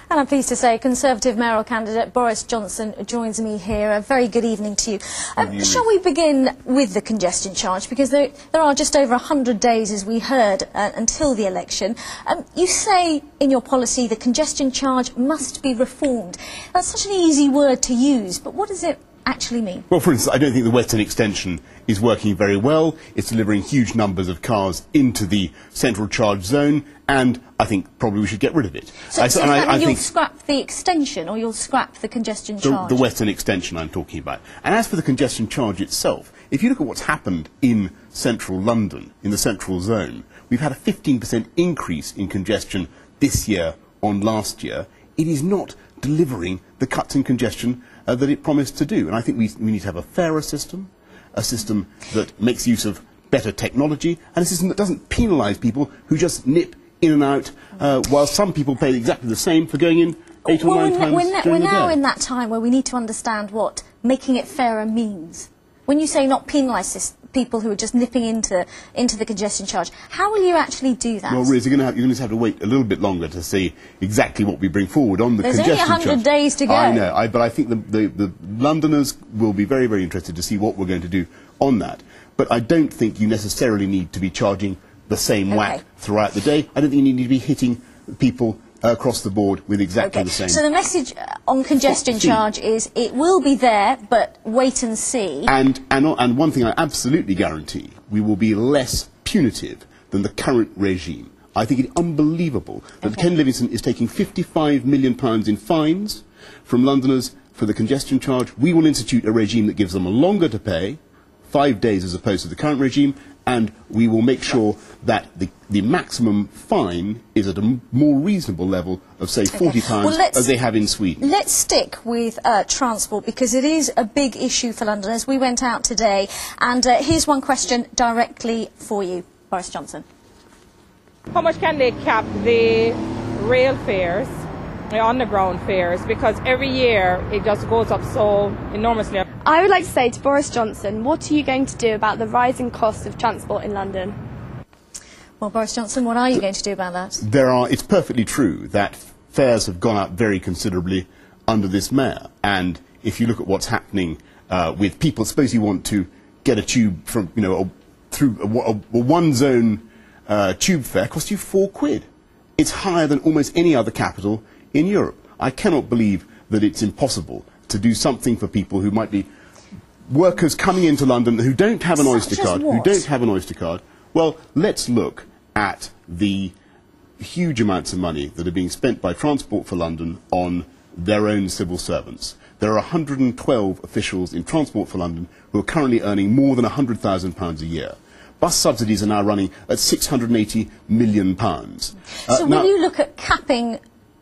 And I'm pleased to say Conservative mayoral candidate Boris Johnson joins me here. A very good evening to you. Shall we begin with the congestion charge? Because there are just over 100 days, as we heard, until the election. You say in your policy the congestion charge must be reformed. That's such an easy word to use, but what does it actually mean? Well, for instance, I don't think the Western Extension is working very well. It's delivering huge numbers of cars into the central charge zone, and I think probably we should get rid of it. So you'll scrap the extension, or you'll scrap the congestion charge? The Western Extension I'm talking about. And as for the congestion charge itself, if you look at what's happened in central London, in the central zone, we've had a 15% increase in congestion this year on last year. It is not delivering the cuts in congestion that it promised to do. And I think we need to have a fairer system, a system that makes use of better technology, and a system that doesn't penalise people who just nip in and out, while some people pay exactly the same for going in 8 or 9 times during the day. We're now in that time where we need to understand what making it fairer means. When you say not penalise people who are just nipping into the congestion charge, how will you actually do that? Well, Riz, you're going to have to wait a little bit longer to see exactly what we bring forward on the congestion charge. There's only 100 days to go. I know, but I think the Londoners will be very, very interested to see what we're going to do on that. But I don't think you necessarily need to be charging the same whack throughout the day. I don't think you need to be hitting people across the board with exactly the same. So the message on congestion charge is it will be there, but wait and see. And one thing I absolutely guarantee, we will be less punitive than the current regime. I think it's unbelievable that Ken Livingstone is taking £55 million in fines from Londoners for the congestion charge. We will institute a regime that gives them longer to pay, 5 days as opposed to the current regime, and we will make sure that the maximum fine is at a more reasonable level of, say, 40 times, as they have in Sweden. Let's stick with transport, because it is a big issue for Londoners. We went out today, and here's one question directly for you, Boris Johnson. How much can they cap the rail fares, the underground fares, because every year it just goes up so enormously? I would like to say to Boris Johnson, what are you going to do about the rising cost of transport in London? Well, Boris Johnson, what are you going to do about that? It's perfectly true that fares have gone up very considerably under this mayor. And if you look at what's happening with people, suppose you want to get a tube from, through a one-zone tube fare, costs you £4. It's higher than almost any other capital in Europe. I cannot believe that it's impossible to do something for people who might be workers coming into London who don't have an Oyster card. Well, let's look at the huge amounts of money that are being spent by Transport for London on their own civil servants. There are 112 officials in Transport for London who are currently earning more than £100,000 a year. Bus subsidies are now running at £680 million. So will you look at capping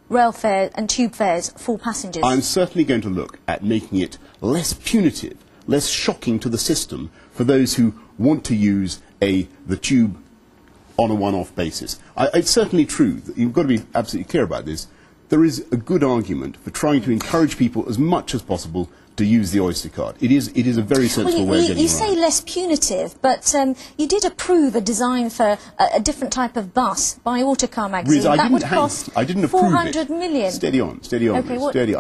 rail fare and tube fares for passengers? I'm certainly going to look at making it less punitive, less shocking to the system for those who want to use the tube on a one-off basis. It's certainly true that you've got to be absolutely clear about this. There is a good argument for trying to encourage people as much as possible to use the Oyster card. It is a very sensible way of getting around. You say less punitive, but you did approve a design for a different type of bus by Autocar magazine. Riz, that would cost £400 million. Steady on, steady. I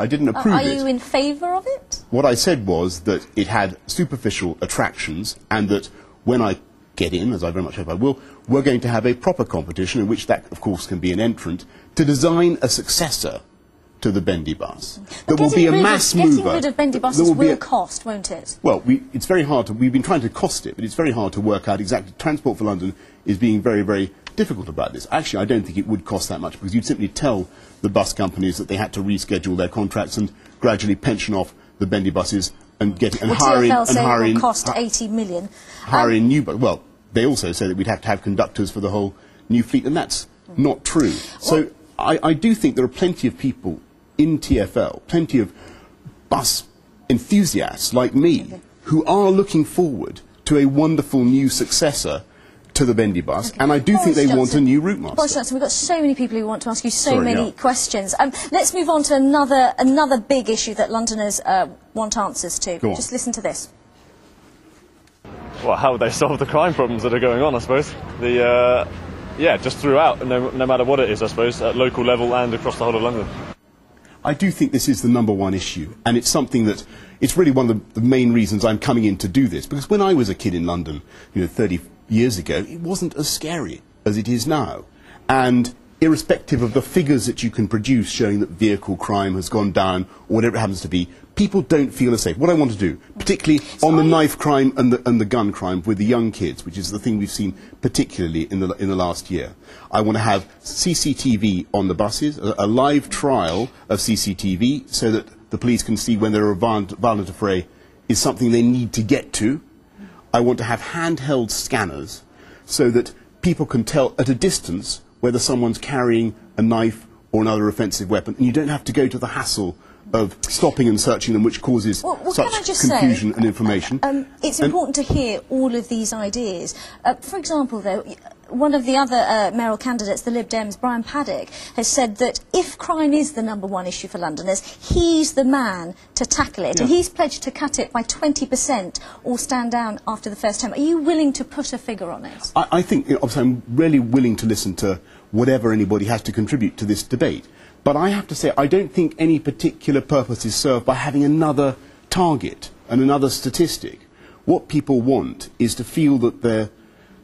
didn't approve it. Are you in favour of it? What I said was that it had superficial attractions, and that when I get in, as I very much hope I will, we're going to have a proper competition in which that, of course, can be an entrant, to design a successor to the bendy bus. That will be a mass mover. Getting rid of bendy buses will cost, won't it? Well, it's very hard to... We've been trying to cost it, but it's very hard to work out exactly. Transport for London is being very, very difficult about this. Actually, I don't think it would cost that much, because you'd simply tell the bus companies that they had to reschedule their contracts and gradually pension off the bendy buses and hire in... TfL say will cost £80 million. Hire in new... Well, they also say that we'd have to have conductors for the whole new fleet, and that's not true. So I do think there are plenty of people in TfL, plenty of bus enthusiasts like me, who are looking forward to a wonderful new successor to the bendy bus, and I do think they want a new route master. Boris Johnson, we've got so many people who want to ask you so many questions. Let's move on to another big issue that Londoners want answers to. Just listen to this. Well, how would they solve the crime problems that are going on, I suppose? Yeah, just throughout, no matter what it is, I suppose, at local level and across the whole of London. I do think this is the #1 issue, and it's something that, it's really one of the main reasons I'm coming in to do this, because when I was a kid in London, 30 years ago, it wasn't as scary as it is now. And irrespective of the figures that you can produce showing that vehicle crime has gone down, or whatever it happens to be, people don't feel as safe. What I want to do, particularly on the knife crime and the gun crime with the young kids, which is the thing we've seen particularly in the last year, I want to have CCTV on the buses, a live trial of CCTV, so that the police can see when there are violent affray is something they need to get to. I want to have handheld scanners so that people can tell at a distance whether someone's carrying a knife or another offensive weapon, and you don't have to go to the hassle of stopping and searching them, which causes such confusion and information. It's important to hear all of these ideas. For example, though, one of the other mayoral candidates, the Lib Dems, Brian Paddock, has said that if crime is the #1 issue for Londoners, he's the man to tackle it, and he's pledged to cut it by 20% or stand down after the first term. Are you willing to put a figure on it? I think, obviously, I'm really willing to listen to whatever anybody has to contribute to this debate. But I have to say, I don't think any particular purpose is served by having another target and another statistic. What people want is to feel that their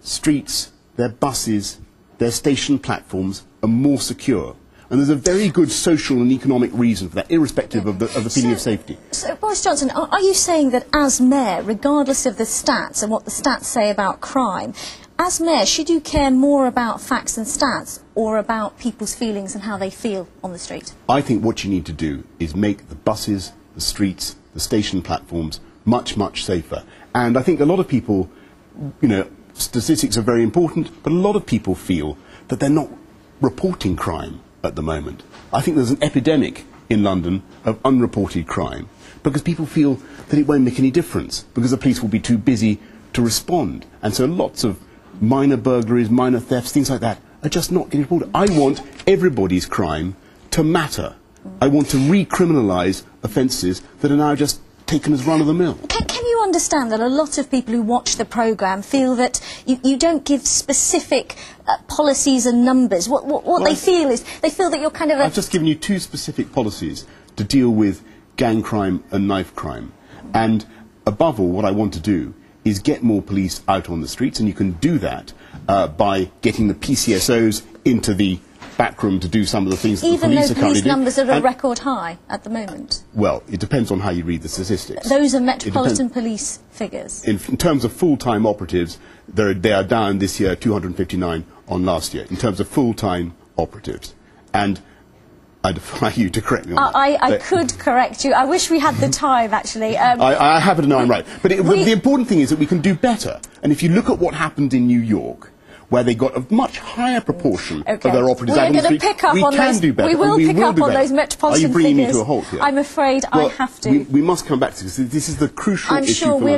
streets, their buses, their station platforms are more secure. And there's a very good social and economic reason for that, irrespective of the feeling of safety. So, Boris Johnson, are you saying that as mayor, regardless of the stats and what the stats say about crime, as mayor, should you care more about facts and stats or about people's feelings and how they feel on the street? I think what you need to do is make the buses, the streets, the station platforms much, much safer. And I think a lot of people, statistics are very important, but a lot of people feel that they're not reporting crime at the moment. I think there's an epidemic in London of unreported crime because people feel that it won't make any difference because the police will be too busy to respond. And so lots of minor burglaries, minor thefts, things like that are just not getting reported. I want everybody's crime to matter. I want to recriminalise offences that are now just taken as run-of-the-mill. Can you understand that a lot of people who watch the programme feel that you don't give specific policies and numbers? What they feel is, they feel that you're kind of I've just given you 2 specific policies to deal with gang crime and knife crime. And above all, what I want to do is get more police out on the streets, and you can do that by getting the PCSOs into the back room to do some of the things that the police are currently doing. Even though police numbers are at a record high at the moment? Well, it depends on how you read the statistics. Those are Metropolitan Police figures. In terms of full-time operatives, they are down this year 259 on last year, in terms of full-time operatives. And I defy you to correct me on that. I could correct you. I wish we had the time, actually. I happen to know I'm right. But the important thing is that we can do better. And if you look at what happened in New York, where they got a much higher proportion of their operatives out on the street, we can do better. We will pick up on those metropolitan figures. Are you bringing me to a halt here? I'm afraid I have to. We must come back to this. This is the crucial issue for Londoners.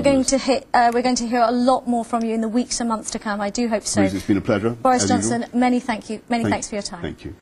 We're going to hear a lot more from you in the weeks and months to come. I do hope so. Riz, it's been a pleasure. Boris Johnson, many thanks for your time. Thank you.